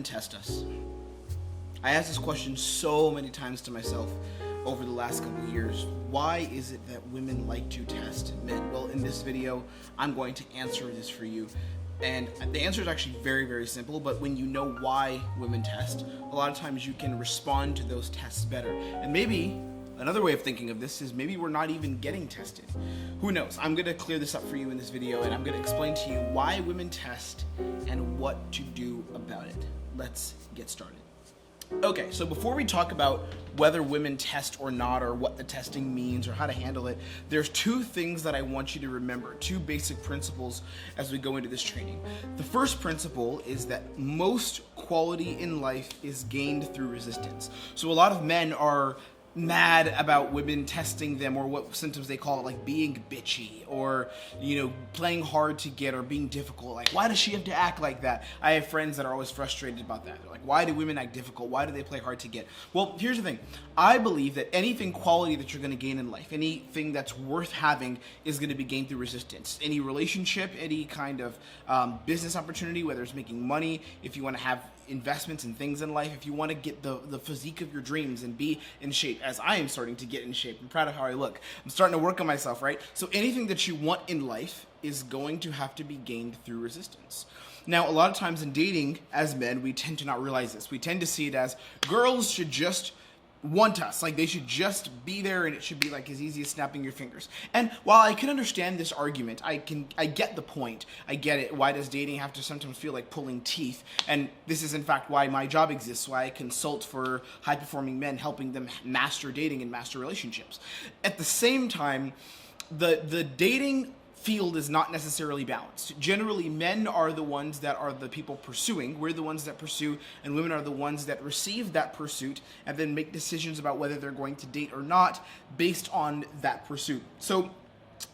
women test us? I asked this question so many times to myself over the last couple of years. Why is it that women like to test men? Well, in this video, I'm going to answer this for you. And the answer is actually very, very simple, but when you know why women test, a lot of times you can respond to those tests better. And maybe another way of thinking of this is maybe we're not even getting tested. Who knows? I'm going to clear this up for you in this video, and I'm going to explain to you why women test and what to do about it. Let's get started. Okay, so before we talk about whether women test or not, or what the testing means, or how to handle it, there's two things that I want you to remember, two basic principles as we go into this training. The first principle is that most quality in life is gained through resistance. So a lot of men are mad about women testing them, or what symptoms they call it, like being bitchy, or playing hard to get, or being difficult. Like, why does she have to act like that? I have friends that are always frustrated about that. They're like, why do women act difficult? Why do they play hard to get? Well, here's the thing. I believe that anything quality that you're going to gain in life, anything that's worth having, is going to be gained through resistance. Any relationship, any kind of business opportunity, whether it's making money, if you want to have investments and things in life, if you want to get the physique of your dreams and be in shape, as I am starting to get in shape. I'm proud of how I look. I'm starting to work on myself, right? So anything that you want in life is going to have to be gained through resistance. Now, a lot of times in dating, as men, we tend to not realize this. We tend to see it as girls should just want us, like they should just be there, and it should be like as easy as snapping your fingers. And while I can understand this argument, I get the point. I get it. Why does dating have to sometimes feel like pulling teeth? And this is in fact why my job exists, why I consult for high-performing men, helping them master dating and master relationships. At the same time, the dating field is not necessarily balanced. Generally, men are the ones that are the people pursuing. We're the ones that pursue, and women are the ones that receive that pursuit and then make decisions about whether they're going to date or not based on that pursuit. So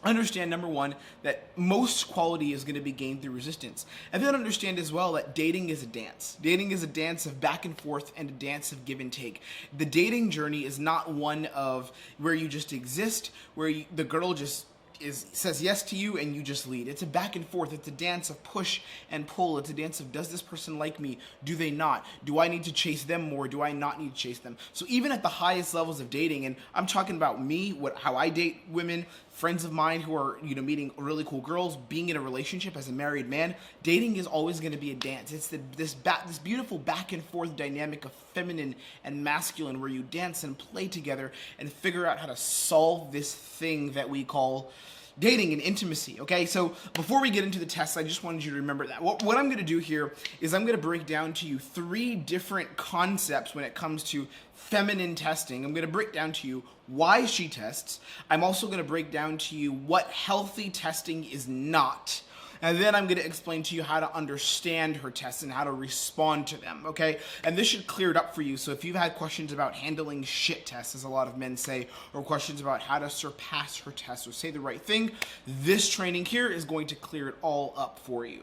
understand, number one, that most quality is going to be gained through resistance. And then understand as well that dating is a dance. Dating is a dance of back and forth and a dance of give and take. The dating journey is not one of where you just exist, where the girl just says yes to you and you just lead. It's a back and forth. It's a dance of push and pull. It's a dance of, does this person like me? Do they not? Do I need to chase them more? Do I not need to chase them? So even at the highest levels of dating, and I'm talking about me, how I date women, friends of mine who are meeting really cool girls, being in a relationship as a married man, dating is always going to be a dance. It's this beautiful back and forth dynamic of feminine and masculine, where you dance and play together and figure out how to solve this thing that we call dating and intimacy. Okay, so before we get into the tests, I just wanted you to remember that. What I'm going to do here is I'm going to break down to you three different concepts when it comes to feminine testing. I'm going to break down to you why she tests. I'm also going to break down to you what healthy testing is not. And then I'm going to explain to you how to understand her tests and how to respond to them, okay? And this should clear it up for you. So if you've had questions about handling shit tests, as a lot of men say, or questions about how to surpass her tests or say the right thing, this training here is going to clear it all up for you.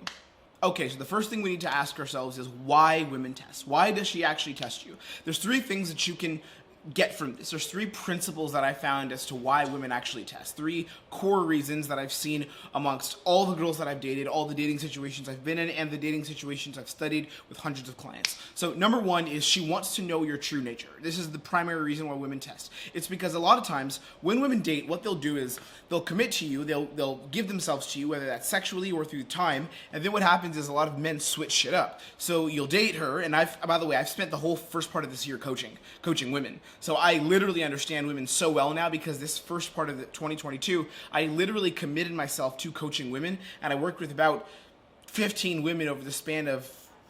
Okay, so the first thing we need to ask ourselves is why women test. Why does she actually test you? There's three things that you can get from this. There's three principles that I found as to why women actually test. Three core reasons that I've seen amongst all the girls that I've dated, all the dating situations I've been in, and the dating situations I've studied with hundreds of clients. So number one is she wants to know your true nature. This is the primary reason why women test. It's because a lot of times when women date, what they'll do is they'll commit to you, they'll give themselves to you, whether that's sexually or through time, and then what happens is a lot of men switch shit up. So you'll date her, and by the way, I've spent the whole first part of this year coaching women. So I literally understand women so well now, because this first part of the 2022, I literally committed myself to coaching women, and I worked with about 15 women over the span of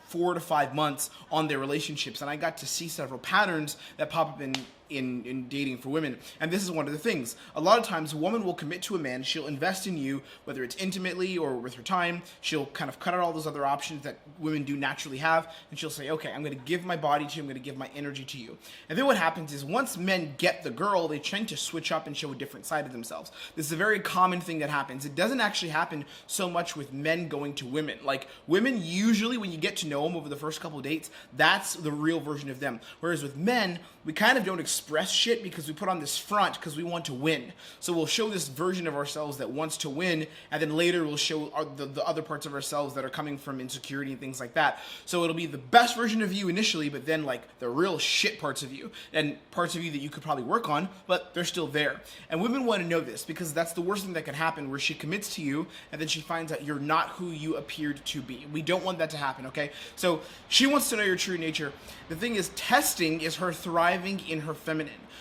4 to 5 months on their relationships, and I got to see several patterns that pop up in dating for women. And this is one of the things. A lot of times a woman will commit to a man, she'll invest in you, whether it's intimately or with her time, she'll kind of cut out all those other options that women do naturally have, and she'll say, okay, I'm going to give my body to you, I'm going to give my energy to you. And then what happens is once men get the girl, they tend to switch up and show a different side of themselves. This is a very common thing that happens. It doesn't actually happen so much with men going to women. Like, women usually, when you get to know them over the first couple of dates, that's the real version of them. Whereas with men, we kind of don't explore express shit because we put on this front because we want to win. So we'll show this version of ourselves that wants to win, and then later we'll show the other parts of ourselves that are coming from insecurity and things like that. So it'll be the best version of you initially, but then like the real shit parts of you and parts of you that you could probably work on, but they're still there. And women want to know this because that's the worst thing that can happen, where she commits to you and then she finds out you're not who you appeared to be. We don't want that to happen, okay? So she wants to know your true nature. The thing is, testing is her thriving in her feminine.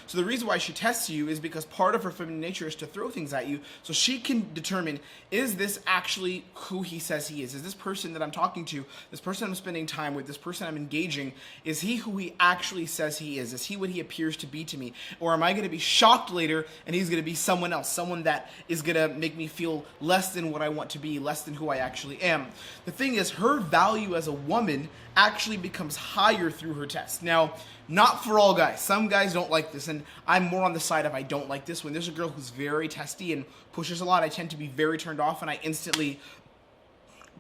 So the reason why she tests you is because part of her feminine nature is to throw things at you, so she can determine, is this actually who he says he is? Is this person that I'm talking to, this person I'm spending time with, this person I'm engaging, is he who he actually says he is? Is he what he appears to be to me? Or am I going to be shocked later and he's going to be someone else, someone that is going to make me feel less than what I want to be, less than who I actually am? The thing is, her value as a woman actually becomes higher through her test. Now, not for all guys. Some guys don't like this, and I'm more on the side of I don't like this. When there's a girl who's very testy and pushes a lot, I tend to be very turned off, and I instantly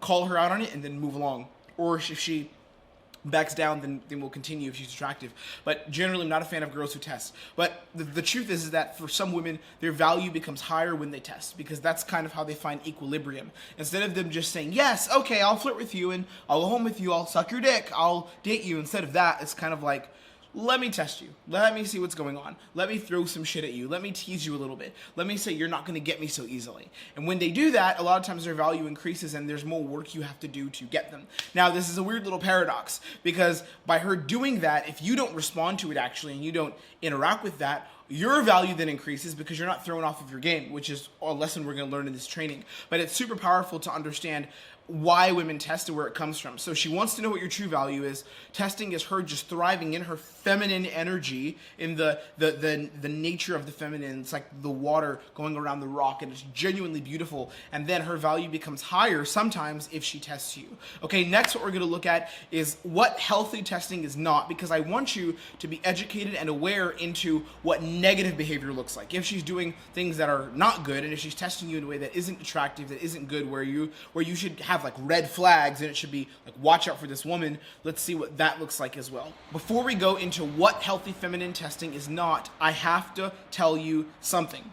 call her out on it and then move along. Or if she backs down, then we'll continue if she's attractive. But generally, I'm not a fan of girls who test. But the truth is that for some women, their value becomes higher when they test, because that's kind of how they find equilibrium. Instead of them just saying, yes, okay, I'll flirt with you, and I'll go home with you, I'll suck your dick, I'll date you. Instead of that, it's kind of like, let me test you. Let me see what's going on. Let me throw some shit at you. Let me tease you a little bit. Let me say you're not going to get me so easily. And when they do that, a lot of times their value increases and there's more work you have to do to get them. Now, this is a weird little paradox, because by her doing that, if you don't respond to it actually and you don't interact with that, your value then increases because you're not thrown off of your game, which is a lesson we're going to learn in this training. But it's super powerful to understand why women test and where it comes from. So she wants to know what your true value is. Testing is her just thriving in her feminine energy, in the nature of the feminine. It's like the water going around the rock, and it's genuinely beautiful. And then her value becomes higher sometimes if she tests you. Okay, next what we're going to look at is what healthy testing is not, because I want you to be educated and aware into what negative behavior looks like. If she's doing things that are not good, and if she's testing you in a way that isn't attractive, that isn't good, where you should have like red flags and it should be like, watch out for this woman, let's see what that looks like as well. Before we go into what healthy feminine testing is not, I have to tell you something.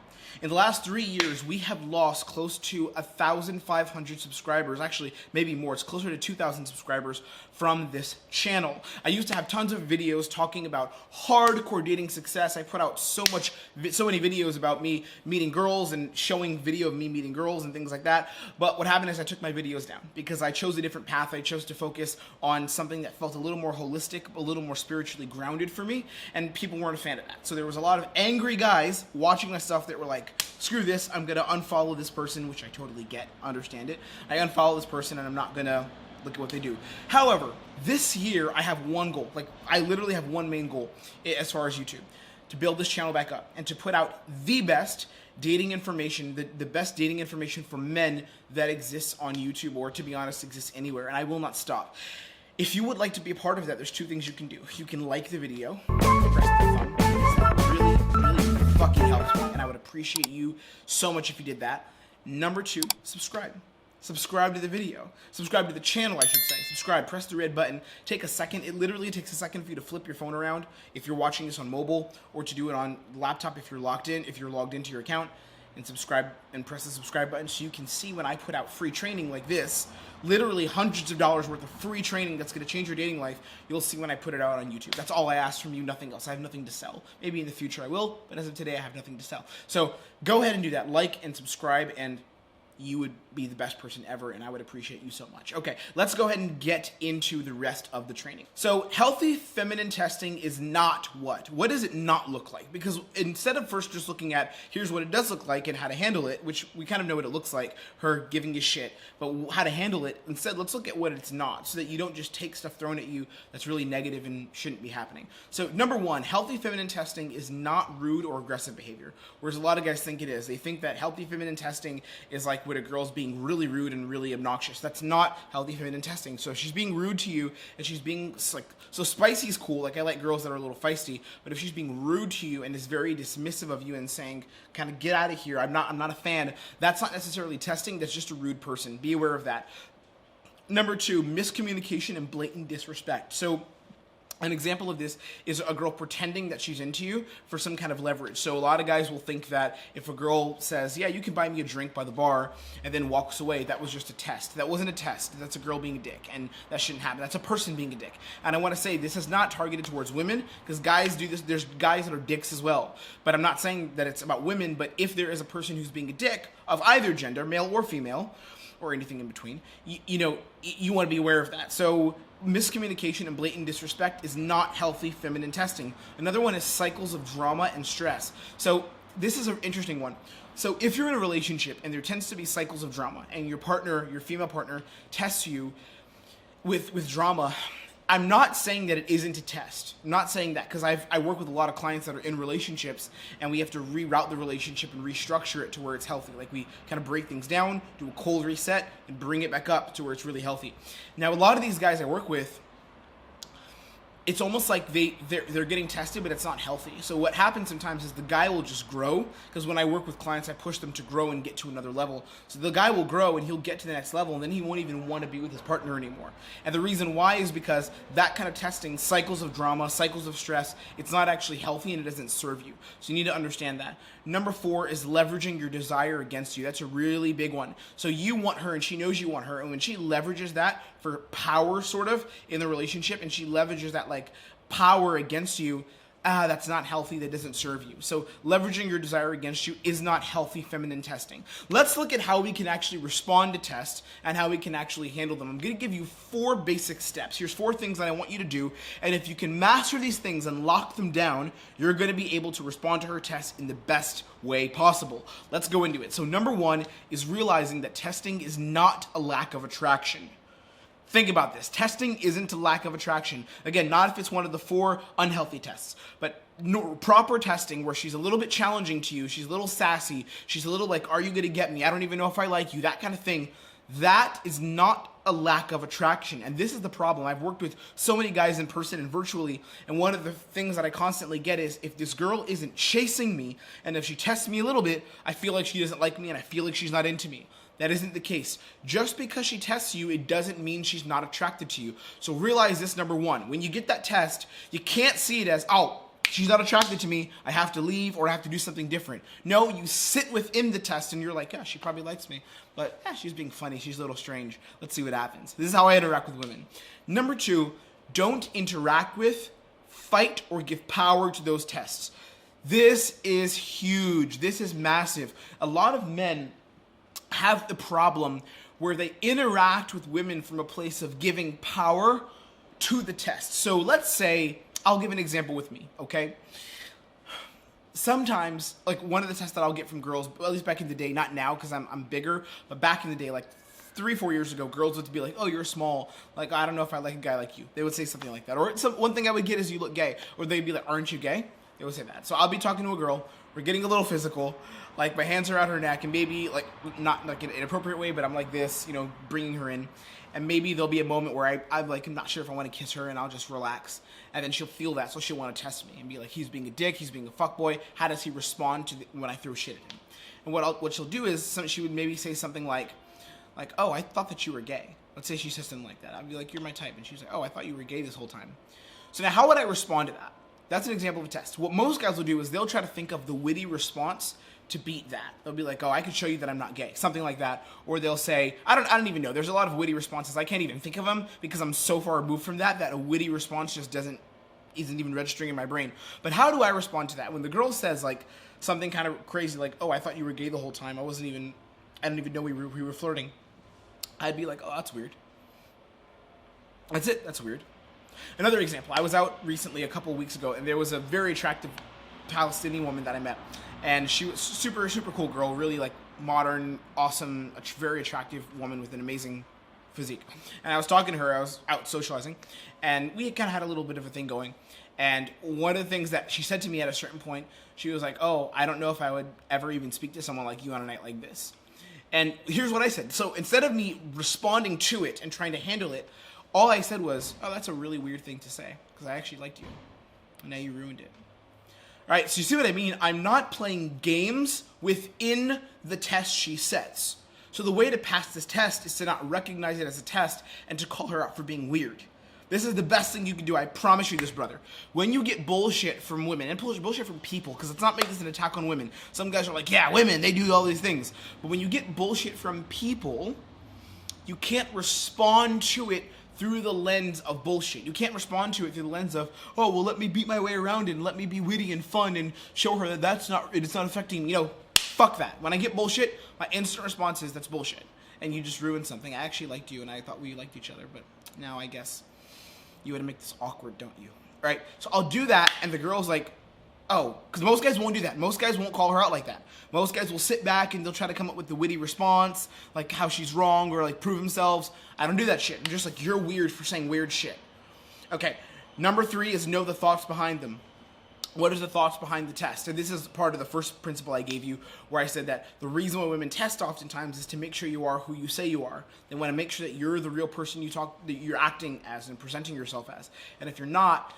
In the last 3 years, we have lost close to 1,500 subscribers. Actually, maybe more. It's closer to 2,000 subscribers from this channel. I used to have tons of videos talking about hardcore dating success. I put out so many videos about me meeting girls and showing video of me meeting girls and things like that. But what happened is I took my videos down because I chose a different path. I chose to focus on something that felt a little more holistic, a little more spiritually grounded for me, and people weren't a fan of that. So there was a lot of angry guys watching my stuff that were like, screw this, I'm gonna unfollow this person, which I totally get, understand it. I unfollow this person and I'm not gonna look at what they do. However, this year I have one goal. Like, I literally have one main goal as far as YouTube: to build this channel back up and to put out the best dating information, the best dating information for men that exists on YouTube, or to be honest, exists anywhere, and I will not stop. If you would like to be a part of that, there's two things you can do. You can like the video, press the thumb, that really fucking helps me, and I would appreciate you so much if you did that. Number two, subscribe. Subscribe to the video. Subscribe to the channel, I should say. Subscribe, press the red button. Take a second. It literally takes a second for you to flip your phone around if you're watching this on mobile, or to do it on laptop if you're logged into your account, and subscribe and press the subscribe button so you can see when I put out free training like this, literally hundreds of dollars worth of free training that's going to change your dating life. You'll see when I put it out on YouTube. That's all I ask from you, nothing else. I have nothing to sell. Maybe in the future I will, but as of today I have nothing to sell. So go ahead and do that. Like and subscribe, and you would be the best person ever, and I would appreciate you so much. Okay, let's go ahead and get into the rest of the training. So healthy feminine testing is not what? What does it not look like? Because instead of first just looking at here's what it does look like and how to handle it, which we kind of know what it looks like, her giving you shit, but how to handle it, instead let's look at what it's not, so that you don't just take stuff thrown at you that's really negative and shouldn't be happening. So number one, healthy feminine testing is not rude or aggressive behavior, whereas a lot of guys think it is. They think that healthy feminine testing is like when a girl's being really rude and really obnoxious. That's not healthy feminine testing. So if she's being rude to you and she's being like, so spicy's cool, like I like girls that are a little feisty, but if she's being rude to you and is very dismissive of you and saying, kind of get out of here, I'm not a fan, that's not necessarily testing, that's just a rude person. Be aware of that. Number two, miscommunication and blatant disrespect. So An example of this is a girl pretending that she's into you for some kind of leverage. So a lot of guys will think that if a girl says, yeah, you can buy me a drink by the bar, and then walks away, that was just a test. That wasn't a test. That's a girl being a dick, and that shouldn't happen. That's a person being a dick. And I want to say this is not targeted towards women, because guys do this. There's guys that are dicks as well. But I'm not saying that it's about women, but if there is a person who's being a dick, of either gender, male or female, or anything in between, you want to be aware of that. So miscommunication and blatant disrespect is not healthy feminine testing. Another one is cycles of drama and stress. So this is an interesting one. So if you're in a relationship and there tends to be cycles of drama, and your partner, your female partner, tests you with drama, I'm not saying that it isn't a test. I'm not saying that, because I work with a lot of clients that are in relationships, and we have to reroute the relationship and restructure it to where it's healthy. Like, we kind of break things down, do a cold reset, and bring it back up to where it's really healthy. Now, a lot of these guys I work with, it's almost like they're getting tested, but it's not healthy. So what happens sometimes is the guy will just grow, because when I work with clients, I push them to grow and get to another level. So the guy will grow and he'll get to the next level, and then he won't even want to be with his partner anymore. And the reason why is because that kind of testing, cycles of drama, cycles of stress, it's not actually healthy and it doesn't serve you. So you need to understand that. Number 4 is leveraging your desire against you. That's a really big one. So you want her and she knows you want her, and when she leverages that for power sort of in the relationship, and she leverages that like power against you, that's not healthy. That doesn't serve you. So leveraging your desire against you is not healthy feminine testing. Let's look at how we can actually respond to tests and how we can actually handle them. I'm going to give you 4 basic steps. Here's 4 things that I want you to do, and if you can master these things and lock them down, you're going to be able to respond to her tests in the best way possible. Let's go into it. So number 1 is realizing that testing is not a lack of attraction. Think about this. Testing isn't a lack of attraction. Again, not if it's one of the 4 unhealthy tests, but proper testing where she's a little bit challenging to you, she's a little sassy, she's a little like, are you going to get me? I don't even know if I like you, that kind of thing. That is not a lack of attraction. And this is the problem. I've worked with so many guys in person and virtually, and one of the things that I constantly get is, if this girl isn't chasing me, and if she tests me a little bit, I feel like she doesn't like me and I feel like she's not into me. That isn't the case. Just because she tests you, it doesn't mean she's not attracted to you. So realize this, number 1. When you get that test, you can't see it as, oh, she's not attracted to me, I have to leave or I have to do something different. No, you sit within the test and you're like, yeah, she probably likes me, but yeah, she's being funny, she's a little strange. Let's see what happens. This is how I interact with women. Number 2, don't interact with, fight, or give power to those tests. This is huge. This is massive. A lot of men have the problem where they interact with women from a place of giving power to the test. So let's say, I'll give an example with me, okay? Sometimes, like one of the tests that I'll get from girls, at least back in the day, not now because I'm bigger, but back in the day, like 3-4 years ago, girls would be like, oh, you're small. Like, I don't know if I like a guy like you. They would say something like that. Or one thing I would get is, you look gay. Or they'd be like, aren't you gay? They would say that. So I'll be talking to a girl, we're getting a little physical, like my hands are around her neck, and maybe, like, not like in an inappropriate way, but I'm like this, bringing her in. And maybe there'll be a moment where I'm like, I'm not sure if I want to kiss her, and I'll just relax. And then she'll feel that, so she'll want to test me and be like, he's being a dick, he's being a fuckboy. How does he respond to when I throw shit at him? And what she'll do is, she would maybe say something like, oh, I thought that you were gay. Let's say she says something like that. I'd be like, you're my type. And she's like, oh, I thought you were gay this whole time. So now how would I respond to that? That's an example of a test. What most guys will do is they'll try to think of the witty response to beat that. They'll be like, oh, I could show you that I'm not gay. Something like that. Or they'll say, I don't even know. There's a lot of witty responses. I can't even think of them because I'm so far removed from that a witty response just isn't even registering in my brain. But how do I respond to that? When the girl says like something kind of crazy like, oh, I thought you were gay the whole time. I didn't even know we were flirting. I'd be like, oh, that's weird. That's it. That's weird. Another example, I was out recently a couple weeks ago, and there was a very attractive Palestinian woman that I met, and she was super, super cool girl, really like modern, awesome, very attractive woman with an amazing physique. And I was talking to her, I was out socializing, and we kind of had a little bit of a thing going. And one of the things that she said to me at a certain point, she was like, oh, I don't know if I would ever even speak to someone like you on a night like this. And here's what I said. So instead of me responding to it and trying to handle it, all I said was, oh, that's a really weird thing to say, because I actually liked you, and now you ruined it. All right, so you see what I mean? I'm not playing games within the test she sets. So the way to pass this test is to not recognize it as a test and to call her out for being weird. This is the best thing you can do. I promise you this, brother. When you get bullshit from women, and bullshit from people, because let's not make this an attack on women. Some guys are like, yeah, women, they do all these things. But when you get bullshit from people, you can't respond to it through the lens of bullshit. You can't respond to it through the lens of, oh, well, let me beat my way around it and let me be witty and fun and show her that it's not affecting me. Fuck that. When I get bullshit, my instant response is, that's bullshit. And you just ruined something. I actually liked you, and I thought we liked each other, but now I guess you want to make this awkward, don't you? Right? So I'll do that, and the girl's like, oh, because most guys won't do that. Most guys won't call her out like that. Most guys will sit back and they'll try to come up with the witty response, like how she's wrong or like prove themselves. I don't do that shit. I'm just like, you're weird for saying weird shit. Okay, number 3 is know the thoughts behind them. What is the thoughts behind the test? And this is part of the first principle I gave you, where I said that the reason why women test oftentimes is to make sure you are who you say you are. They want to make sure that you're the real person that you're acting as and presenting yourself as. And if you're not,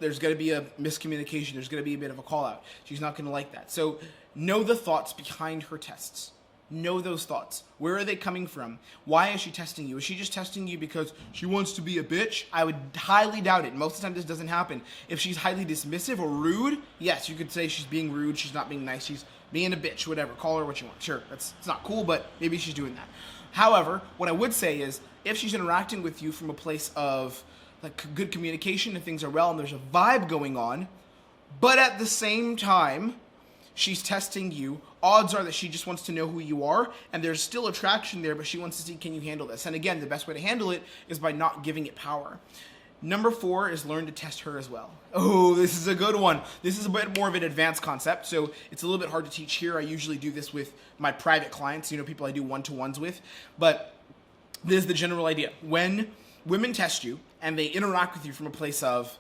there's going to be a miscommunication. There's going to be a bit of a call out. She's not going to like that. So know the thoughts behind her tests. Know those thoughts. Where are they coming from? Why is she testing you? Is she just testing you because she wants to be a bitch? I would highly doubt it. Most of the time this doesn't happen. If she's highly dismissive or rude, yes, you could say she's being rude, she's not being nice, she's being a bitch, whatever. Call her what you want. Sure, it's not cool, but maybe she's doing that. However, what I would say is, if she's interacting with you from a place of like good communication and things are well and there's a vibe going on, but at the same time, she's testing you, odds are that she just wants to know who you are, and there's still attraction there, but she wants to see, can you handle this? And again, the best way to handle it is by not giving it power. Number 4 is learn to test her as well. Oh, this is a good one. This is a bit more of an advanced concept, so it's a little bit hard to teach here. I usually do this with my private clients, people I do one-to-ones with, but this is the general idea. When women test you, and they interact with you from a place of,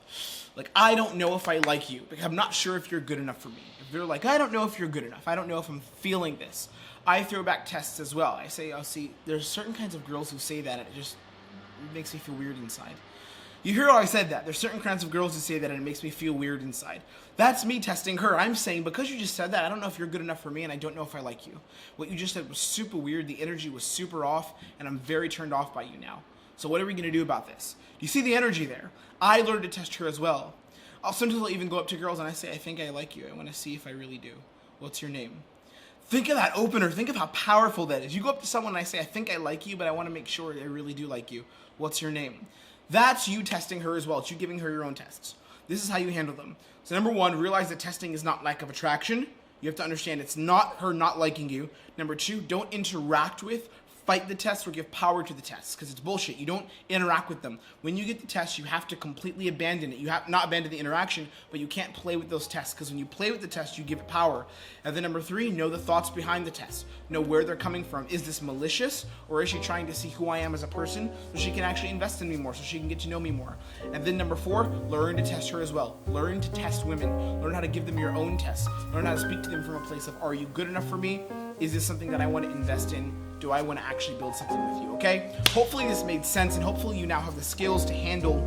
like, I don't know if I like you, because I'm not sure if you're good enough for me. If they're like, I don't know if you're good enough, I don't know if I'm feeling this, I throw back tests as well. I say, oh, see, there's certain kinds of girls who say that, and it makes me feel weird inside. You hear how I said that. There's certain kinds of girls who say that, and it makes me feel weird inside. That's me testing her. I'm saying, because you just said that, I don't know if you're good enough for me, and I don't know if I like you. What you just said was super weird, the energy was super off, and I'm very turned off by you now. So what are we going to do about this? Do you see the energy there? I learned to test her as well. Sometimes I'll even go up to girls and I say, I think I like you. I want to see if I really do. What's your name? Think of that opener. Think of how powerful that is. You go up to someone and I say, I think I like you, but I want to make sure I really do like you. What's your name? That's you testing her as well. It's you giving her your own tests. This is how you handle them. So number 1, realize that testing is not lack of attraction. You have to understand it's not her not liking you. Number 2, don't interact with, fight the tests, or give power to the tests, because it's bullshit. You don't interact with them. When you get the test, you have to completely abandon it. You have not abandon the interaction, but you can't play with those tests, because when you play with the test, you give it power. And then number 3, know the thoughts behind the test. Know where they're coming from. Is this malicious, or is she trying to see who I am as a person so she can actually invest in me more, so she can get to know me more? And then number 4, learn to test her as well. Learn to test women. Learn how to give them your own tests. Learn how to speak to them from a place of, are you good enough for me? Is this something that I want to invest in? Do I want to actually build something with you, okay? Hopefully this made sense, and hopefully you now have the skills to handle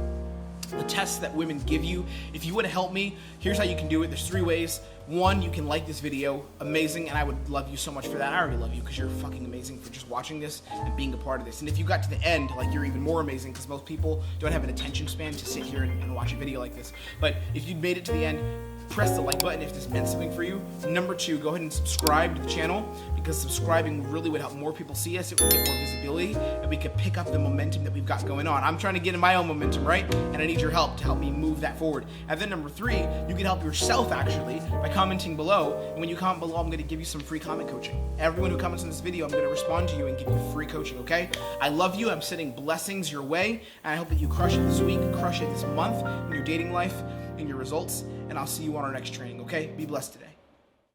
the tests that women give you. If you want to help me, here's how you can do it. There's 3 ways. 1, you can like this video. Amazing, and I would love you so much for that. I already love you because you're fucking amazing for just watching this and being a part of this. And if you got to the end, like, you're even more amazing, because most people don't have an attention span to sit here and watch a video like this. But if you made it to the end, press the like button if this meant something for you. Number 2, go ahead and subscribe to the channel, because subscribing really would help more people see us. It would get more visibility, and we could pick up the momentum that we've got going on. I'm trying to get in my own momentum, right? And I need your help to help me move that forward. And then number 3, you can help yourself actually by commenting below. And when you comment below, I'm going to give you some free comment coaching. Everyone who comments on this video, I'm going to respond to you and give you free coaching, okay? I love you. I'm sending blessings your way, and I hope that you crush it this week, crush it this month in your dating life, in your results, and I'll see you on our next training, okay? Be blessed today.